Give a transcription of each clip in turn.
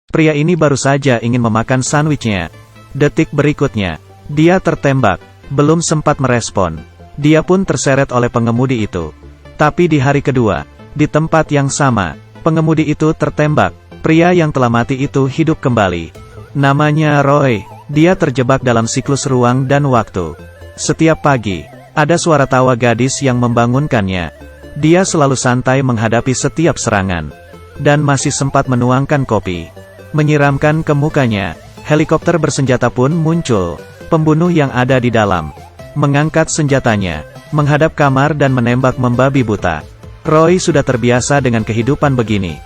Pria ini baru saja ingin memakan sandwichnya. Detik berikutnya, dia tertembak. Belum sempat merespon, dia pun terseret oleh pengemudi itu. Tapi di hari kedua, di tempat yang sama, pengemudi itu tertembak. Pria yang telah mati itu hidup kembali. Namanya Roy. Dia terjebak dalam siklus ruang dan waktu. Setiap pagi, ada suara tawa gadis yang membangunkannya. Dia selalu santai menghadapi setiap serangan. Dan masih sempat menuangkan kopi. Menyiramkan ke mukanya. Helikopter bersenjata pun muncul. Pembunuh yang ada di dalam mengangkat senjatanya, menghadap kamar dan menembak membabi buta. Roy sudah terbiasa dengan kehidupan begini.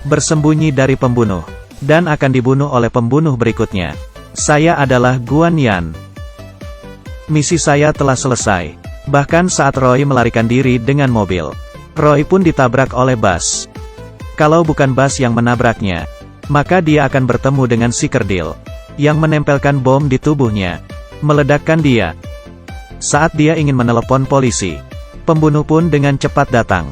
Bersembunyi dari pembunuh. Dan akan dibunuh oleh pembunuh berikutnya. Saya adalah Guan Yan. Misi saya telah selesai. Bahkan saat Roy melarikan diri dengan mobil, Roy pun ditabrak oleh Bas. Kalau bukan Bas yang menabraknya, maka dia akan bertemu dengan si kerdil, yang menempelkan bom di tubuhnya, meledakkan dia. Saat dia ingin menelepon polisi, pembunuh pun dengan cepat datang,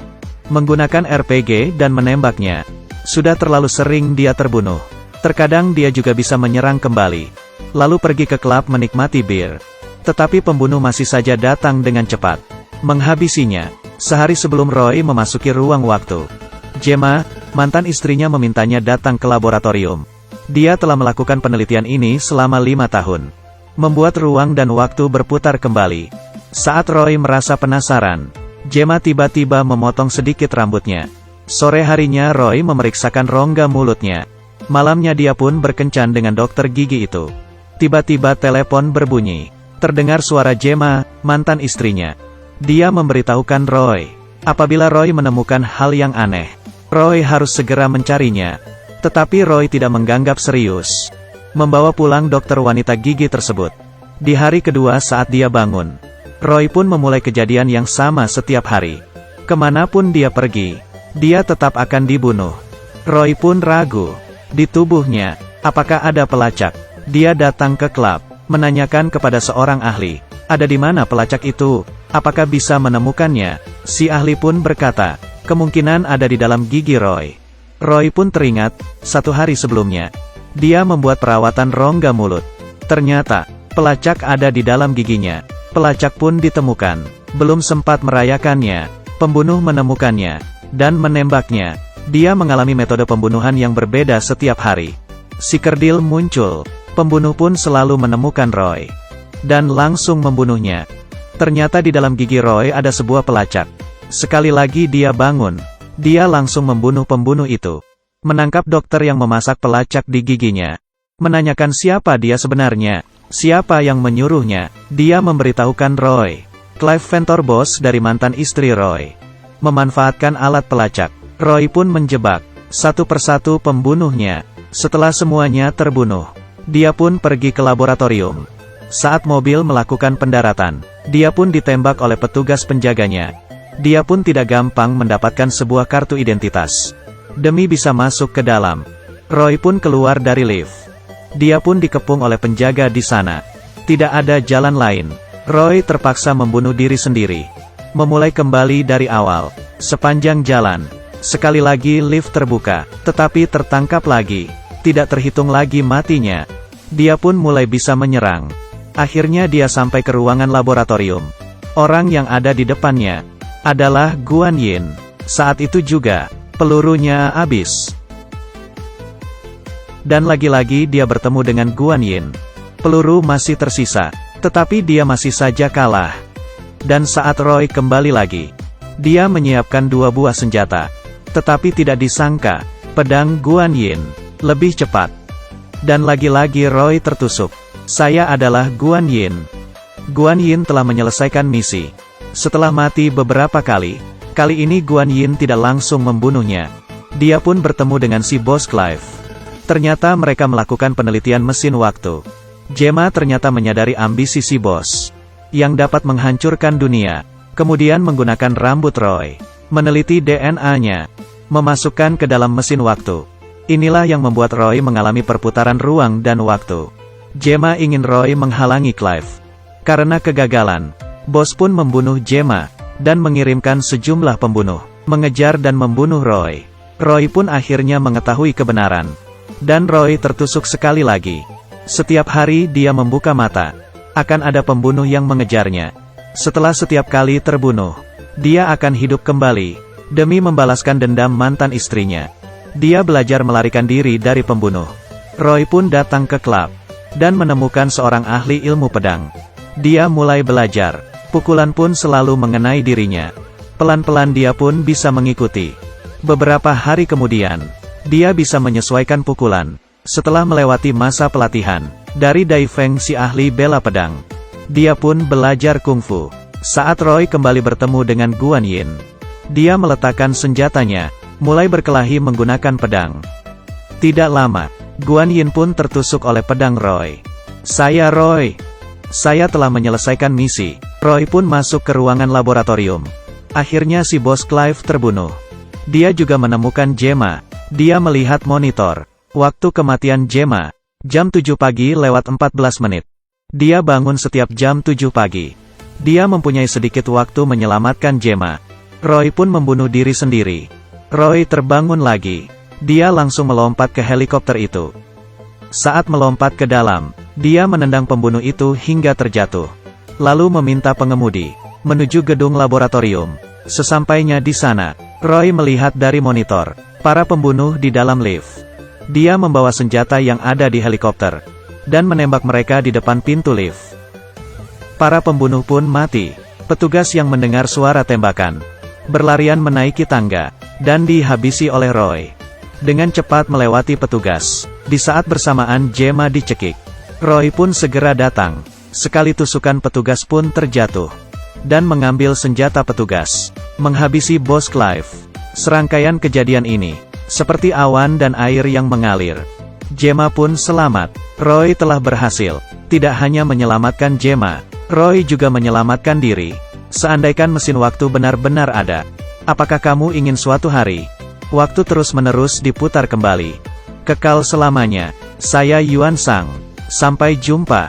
menggunakan RPG dan menembaknya. Sudah terlalu sering dia terbunuh. Terkadang dia juga bisa menyerang kembali, lalu pergi ke klub menikmati bir. Tetapi pembunuh masih saja datang dengan cepat, menghabisinya. Sehari sebelum Roy memasuki ruang waktu, Gemma, mantan istrinya, memintanya datang ke laboratorium. Dia telah melakukan penelitian ini selama 5 tahun. Membuat ruang dan waktu berputar kembali. Saat Roy merasa penasaran, Gemma tiba-tiba memotong sedikit rambutnya. Sore harinya Roy memeriksakan rongga mulutnya. Malamnya dia pun berkencan dengan dokter gigi itu. Tiba-tiba telepon berbunyi. Terdengar suara Gemma, mantan istrinya. Dia memberitahukan Roy, apabila Roy menemukan hal yang aneh, Roy harus segera mencarinya. Tetapi Roy tidak menganggap serius. Membawa pulang dokter wanita gigi tersebut. Di hari kedua saat dia bangun, Roy pun memulai kejadian yang sama setiap hari. Kemanapun dia pergi, dia tetap akan dibunuh. Roy pun ragu. Di tubuhnya, apakah ada pelacak? Dia datang ke klub, menanyakan kepada seorang ahli, ada di mana pelacak itu? Apakah bisa menemukannya? Si ahli pun berkata, kemungkinan ada di dalam gigi Roy. Roy pun teringat, 1 hari sebelumnya, dia membuat perawatan rongga mulut. Ternyata, pelacak ada di dalam giginya. Pelacak pun ditemukan. Belum sempat merayakannya, pembunuh menemukannya, dan menembaknya. Dia mengalami metode pembunuhan yang berbeda setiap hari. Si kerdil muncul. Pembunuh pun selalu menemukan Roy. Dan langsung membunuhnya. Ternyata di dalam gigi Roy ada sebuah pelacak. Sekali lagi dia bangun. Dia langsung membunuh pembunuh itu. Menangkap dokter yang memasak pelacak di giginya. Menanyakan siapa dia sebenarnya. Siapa yang menyuruhnya. Dia memberitahukan Roy. Clive Ventor, bos dari mantan istri Roy. Memanfaatkan alat pelacak. Roy pun menjebak satu persatu pembunuhnya. Setelah semuanya terbunuh, dia pun pergi ke laboratorium. Saat mobil melakukan pendaratan, dia pun ditembak oleh petugas penjaganya. Dia pun tidak gampang mendapatkan sebuah kartu identitas. Demi bisa masuk ke dalam, Roy pun keluar dari lift. Dia pun dikepung oleh penjaga di sana. Tidak ada jalan lain. Roy terpaksa membunuh diri sendiri. Memulai kembali dari awal. Sepanjang jalan, sekali lagi lift terbuka, tetapi tertangkap lagi. Tidak terhitung lagi matinya. Dia pun mulai bisa menyerang. Akhirnya dia sampai ke ruangan laboratorium. Orang yang ada di depannya adalah Guan Yin. Saat itu juga, pelurunya habis. Dan lagi-lagi dia bertemu dengan Guan Yin. Peluru masih tersisa, tetapi dia masih saja kalah. Dan saat Roy kembali lagi, dia menyiapkan 2 buah senjata. Tetapi tidak disangka, pedang Guan Yin lebih cepat. Dan lagi-lagi Roy tertusuk. Saya adalah Guan Yin. Guan Yin telah menyelesaikan misi. Setelah mati beberapa kali ini Guan Yin tidak langsung membunuhnya. Dia pun bertemu dengan si bos Clive. Ternyata mereka melakukan penelitian mesin waktu. Gemma ternyata menyadari ambisi si bos, yang dapat menghancurkan dunia. Kemudian menggunakan rambut Roy, meneliti DNA-nya, memasukkan ke dalam mesin waktu. Inilah yang membuat Roy mengalami perputaran ruang dan waktu. Gemma ingin Roy menghalangi Clive. Karena kegagalan, bos pun membunuh Gemma, dan mengirimkan sejumlah pembunuh, mengejar dan membunuh Roy. Roy pun akhirnya mengetahui kebenaran. Dan Roy tertusuk sekali lagi. Setiap hari dia membuka mata. Akan ada pembunuh yang mengejarnya. Setelah setiap kali terbunuh, dia akan hidup kembali, demi membalaskan dendam mantan istrinya. Dia belajar melarikan diri dari pembunuh. Roy pun datang ke klub, dan menemukan seorang ahli ilmu pedang. Dia mulai belajar. Pukulan pun selalu mengenai dirinya. Pelan-pelan dia pun bisa mengikuti. Beberapa hari kemudian, dia bisa menyesuaikan pukulan. Setelah melewati masa pelatihan dari Dai Feng, si ahli bela pedang, dia pun belajar kungfu. Saat Roy kembali bertemu dengan Guan Yin, dia meletakkan senjatanya, mulai berkelahi menggunakan pedang. Tidak lama, Guan Yin pun tertusuk oleh pedang Roy. "Saya Roy. Saya telah menyelesaikan misi." Roy pun masuk ke ruangan laboratorium. Akhirnya si bos Clive terbunuh. Dia juga menemukan Gemma. Dia melihat monitor. Waktu kematian Gemma, jam 7 pagi lewat 14 menit. Dia bangun setiap jam 7 pagi. Dia mempunyai sedikit waktu menyelamatkan Gemma. Roy pun membunuh diri sendiri. Roy terbangun lagi. Dia langsung melompat ke helikopter itu. Saat melompat ke dalam, dia menendang pembunuh itu hingga terjatuh. Lalu meminta pengemudi menuju gedung laboratorium. Sesampainya di sana, Roy melihat dari monitor para pembunuh di dalam lift. Dia membawa senjata yang ada di helikopter dan menembak mereka di depan pintu lift. Para pembunuh pun mati. Petugas yang mendengar suara tembakan berlarian menaiki tangga dan dihabisi oleh Roy. Dengan cepat melewati petugas. Di saat bersamaan Gemma dicekik, Roy pun segera datang. Sekali tusukan petugas pun terjatuh dan mengambil senjata petugas, menghabisi bos Clive. Serangkaian kejadian ini seperti awan dan air yang mengalir. Gemma pun selamat. Roy telah berhasil. Tidak hanya menyelamatkan Gemma, Roy juga menyelamatkan diri. Seandainya mesin waktu benar-benar ada, apakah kamu ingin suatu hari waktu terus-menerus diputar kembali, kekal selamanya? Saya Yuan Sang. Sampai jumpa.